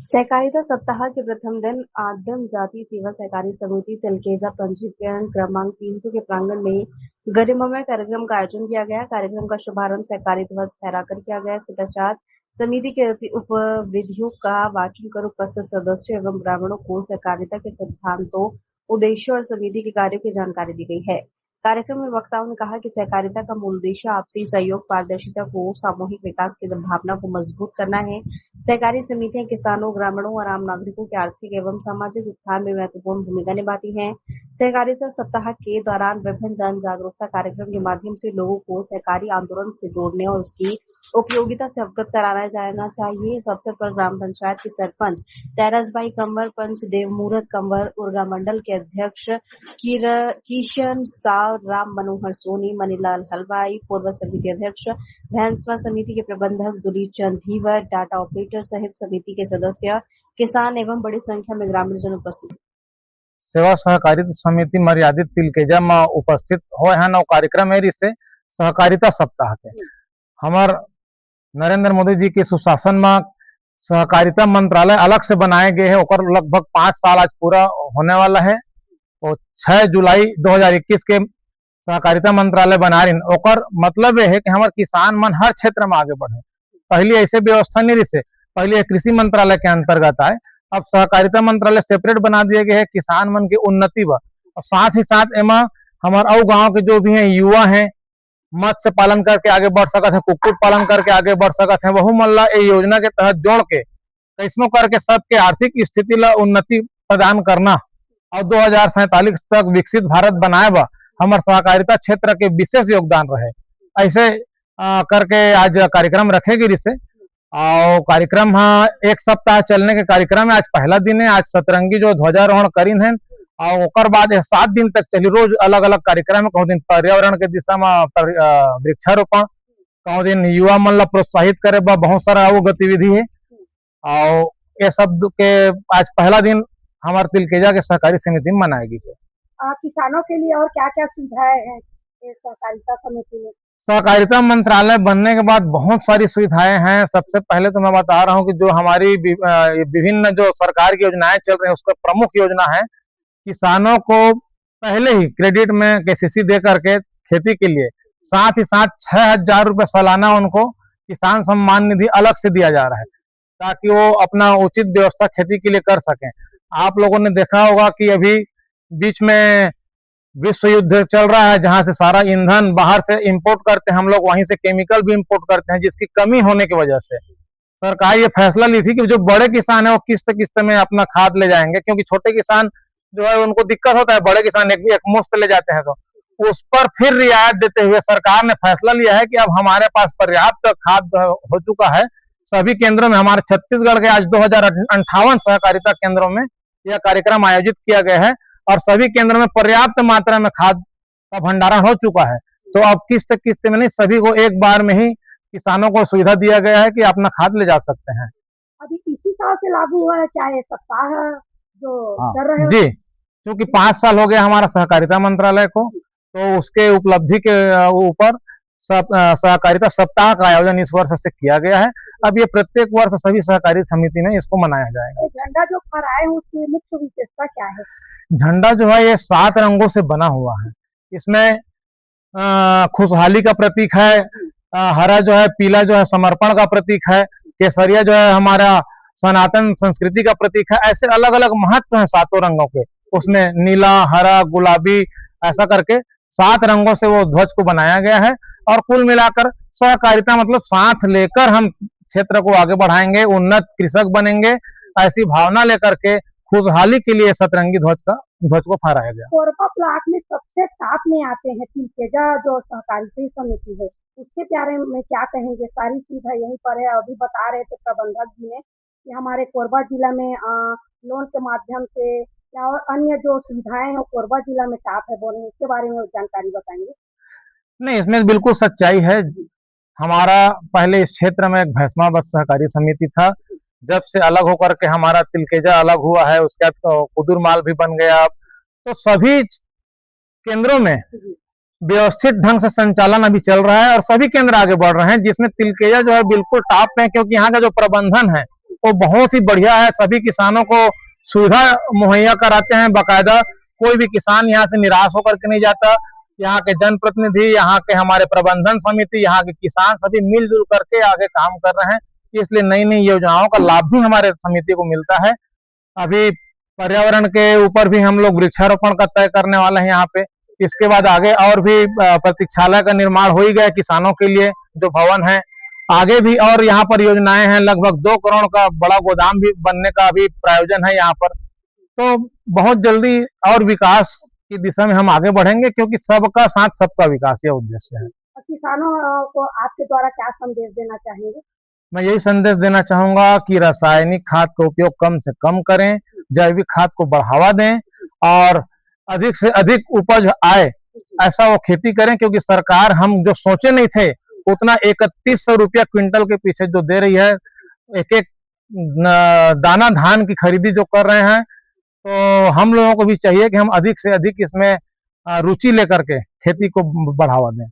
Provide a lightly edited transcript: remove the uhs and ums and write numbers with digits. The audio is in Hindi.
सहकारिता सप्ताह के प्रथम दिन आदिम जाति सेवा सहकारी समिति तिलकेजा पंजीकरण क्रमांक 300 के प्रांगण में गरिमामय कार्यक्रम का आयोजन किया गया। कार्यक्रम का शुभारंभ सहकारी ध्वज फहराकर किया गया। इसके पश्चात समिति के उपविधियों का वाचन कर उपस्थित सदस्यों एवं ब्राह्मणों को सहकारिता के सिद्धांतों, उद्देश्यों और समिति के कार्यों की जानकारी दी गई है। कार्यक्रम में वक्ताओं ने कहा कि सहकारिता का मूल उद्देश्य आपसी सहयोग, पारदर्शिता को सामूहिक विकास की भावना को मजबूत करना है। सहकारी समितियां किसानों, ग्रामीणों और आम नागरिकों के आर्थिक एवं सामाजिक उत्थान में महत्वपूर्ण भूमिका निभाती हैं। सहकारिता सप्ताह के दौरान विभिन्न जन जागरूकता कार्यक्रम के माध्यम से लोगों को सहकारी आंदोलन से जोड़ने और उसकी उपयोगिता से अवगत कराया जाना चाहिए। इस अवसर पर ग्राम पंचायत के सरपंच तेरसबाई कंवर, पंच देवमूरत कंवर, उर्गा मंडल के अध्यक्ष किशन साव, राम मनोहर सोनी, मनीलाल हलवाई, पूर्व समिति अध्यक्ष, भैंसवा समिति के प्रबंधक दुलीप चंद धीवर, डाटा ऑपरेटर सहित समिति के सदस्य, किसान एवं बड़ी संख्या में ग्रामीणजन उपस्थित। सेवा सहकारिता समिति मर्यादित तिलकेजा में उपस्थित हो कार्यक्रम है से सहकारिता सप्ताह के हमार नरेंद्र मोदी जी के सुशासन में सहकारिता मंत्रालय अलग से बनाए गए हैं। और लगभग 5 साल आज पूरा होने वाला है और 6 जुलाई 2021 के सहकारिता मंत्रालय बना रही। ओकर मतलब है कि हमारे किसान मन हर क्षेत्र में आगे बढ़े। पहले ऐसे व्यवस्था नहीं रही, पहले कृषि मंत्रालय के अंतर्गत आए, अब सहकारिता मंत्रालय सेपरेट बना दिए गए है। किसान मन की उन्नति व और साथ ही साथ एमा हमारे और गाँव के जो भी हैं युवा हैं, मत्स्य पालन करके आगे बढ़ सकते हैं, कुक्कुट पालन करके आगे बढ़ सकते हैं। वह मन ला योजना के तहत जोड़ के कैसनो करके सबके आर्थिक स्थिति ला उन्नति प्रदान करना और 2047 तक विकसित भारत बनाए बा हमारे सहकारिता क्षेत्र के विशेष योगदान रहे। ऐसे करके आज कार्यक्रम रखेगी रिसे और कार्यक्रम एक सप्ताह चलने के कार्यक्रम है। आज पहला दिन है। आज सतरंगी जो ध्वजारोहण करीन है और ओकर बाद 7 दिन तक चली। रोज अलग अलग कार्यक्रम है। कहूँ दिन पर्यावरण के दिशा में वृक्षारोपण, कहूँ दिन युवा मन ला प्रोत्साहित करे बा बहुत सारा वो गतिविधि है। और ये सब के आज पहला दिन हमारे तिलकेजा के सहकारी समिति में मनाएगी। किसानों के लिए और क्या क्या सुविधाएं हैं सहकारिता समिति में? सहकारिता मंत्रालय बनने के बाद बहुत सारी सुविधाएं हैं। सबसे पहले तो मैं बता रहा हूं कि जो हमारी विभिन्न जो सरकार की योजनाएं चल रही हैं उसका प्रमुख योजना है किसानों को पहले ही क्रेडिट में केसीसी दे करके खेती के लिए, साथ ही साथ 6,000 रुपये सालाना उनको किसान सम्मान निधि अलग से दिया जा रहा है ताकि वो अपना उचित व्यवस्था खेती के लिए कर सकें। आप लोगों ने देखा होगा कि अभी बीच में विश्व युद्ध चल रहा है जहां से सारा ईंधन बाहर से इंपोर्ट करते हैं हम लोग, वहीं से केमिकल भी इंपोर्ट करते हैं, जिसकी कमी होने की वजह से सरकार ये फैसला ली थी कि जो बड़े किसान है वो किस्त किस्त में अपना खाद ले जाएंगे, क्योंकि छोटे किसान जो है उनको दिक्कत होता है, बड़े किसान एक मुश्त ले जाते हैं। तो उस पर फिर रियायत देते हुए सरकार ने फैसला लिया है कि अब हमारे पास पर्याप्त खाद हो चुका है। सभी केंद्रों में हमारे छत्तीसगढ़ के आज 2058 सहकारिता केंद्रों में यह कार्यक्रम आयोजित किया गया है और सभी केंद्रों में पर्याप्त मात्रा में खाद का भंडारण हो चुका है। तो अब किस्त किस्त में नहीं, सभी को एक बार में ही किसानों को सुविधा दिया गया है कि अपना खाद ले जा सकते हैं। अभी इसी साल से लागू हुआ है क्या ये सप्ताह जो चल रहे हैं? जी, क्योंकि 5 साल हो गया हमारा सहकारिता मंत्रालय को, तो उसके उपलब्धि के ऊपर सहकारिता सप्ताह का आयोजन इस वर्ष से किया गया है। अब ये प्रत्येक वर्ष सभी सहकारी समिति में इसको मनाया जाएगा। झंडा जो फहराए हैं उसकी मुख्य विशेषता क्या है? झंडा जो है ये 7 रंगों से बना हुआ है। इसमें खुशहाली का प्रतीक है, हरा जो है, पीला जो है समर्पण का प्रतीक है, केसरिया जो है हमारा सनातन संस्कृति का प्रतीक है। ऐसे अलग अलग महत्व हैं 7 रंगों के। उसमें नीला, हरा, गुलाबी ऐसा करके 7 रंगों से वो ध्वज को बनाया गया है। और कुल मिलाकर सहकारिता मतलब साथ लेकर हम क्षेत्र को आगे बढ़ाएंगे, उन्नत कृषक बनेंगे, ऐसी भावना लेकर के खुशहाली के लिए सतरंगी ध्वज को फहराया गया। कोरबा ब्लॉक में सबसे टॉप में आते हैं तिलकेजा जो सहकारिता समिति है, उसके बारे में क्या कहेंगे? सारी सुविधा यहीं पर है। अभी बता रहे थे प्रबंधक जी ने कि हमारे कोरबा जिला में लोन के माध्यम से या और अन्य जो सुविधाएं हैं कोरबा जिला में टॉप है, बोले उसके बारे में जानकारी बताएंगे? नहीं, इसमें बिल्कुल सच्चाई है। हमारा पहले इस क्षेत्र में एक भैंसवा बस सहकारी समिति था। जब से अलग होकर के हमारा तिलकेजा अलग हुआ है, उसके बाद कुदुर माल भी बन गया। तो सभी केंद्रों में व्यवस्थित ढंग से संचालन अभी चल रहा है और सभी केंद्र आगे बढ़ रहे हैं, जिसमें तिलकेजा जो है बिल्कुल टॉप पे है, क्योंकि यहाँ का जो प्रबंधन है वो बहुत ही बढ़िया है। सभी किसानों को सुविधा मुहैया कराते हैं बाकायदा। कोई भी किसान यहाँ से निराश होकर के नहीं जाता। यहाँ के जनप्रतिनिधि, यहाँ के हमारे प्रबंधन समिति, यहाँ के किसान सभी मिलजुल करके आगे काम कर रहे हैं, इसलिए नई नई योजनाओं का लाभ भी हमारे समिति को मिलता है। अभी पर्यावरण के ऊपर भी हम लोग वृक्षारोपण का तय करने वाले हैं यहाँ पे। इसके बाद आगे और भी प्रतीक्षालय का निर्माण हो ही गया किसानों के लिए, जो भवन है। आगे भी और यहाँ पर योजनाएं हैं, लगभग 2 करोड़ का बड़ा गोदाम भी बनने का अभी प्रायोजन है यहाँ पर। तो बहुत जल्दी और विकास की दिशा में हम आगे बढ़ेंगे, क्योंकि सबका साथ सबका विकास यह उद्देश्य है। और किसानों को आपके द्वारा क्या संदेश देना चाहेंगे? मैं यही संदेश देना चाहूंगा कि रासायनिक खाद का उपयोग कम से कम करें, जैविक खाद को बढ़ावा दें और अधिक से अधिक उपज आए ऐसा वो खेती करें, क्योंकि सरकार हम जो सोचे नहीं थे उतना 3100 रुपया क्विंटल के पीछे जो दे रही है, एक एक दाना धान की खरीदी जो कर रहे हैं, तो हम लोगों को भी चाहिए कि हम अधिक से अधिक इसमें रुचि लेकर के खेती को बढ़ावा दें।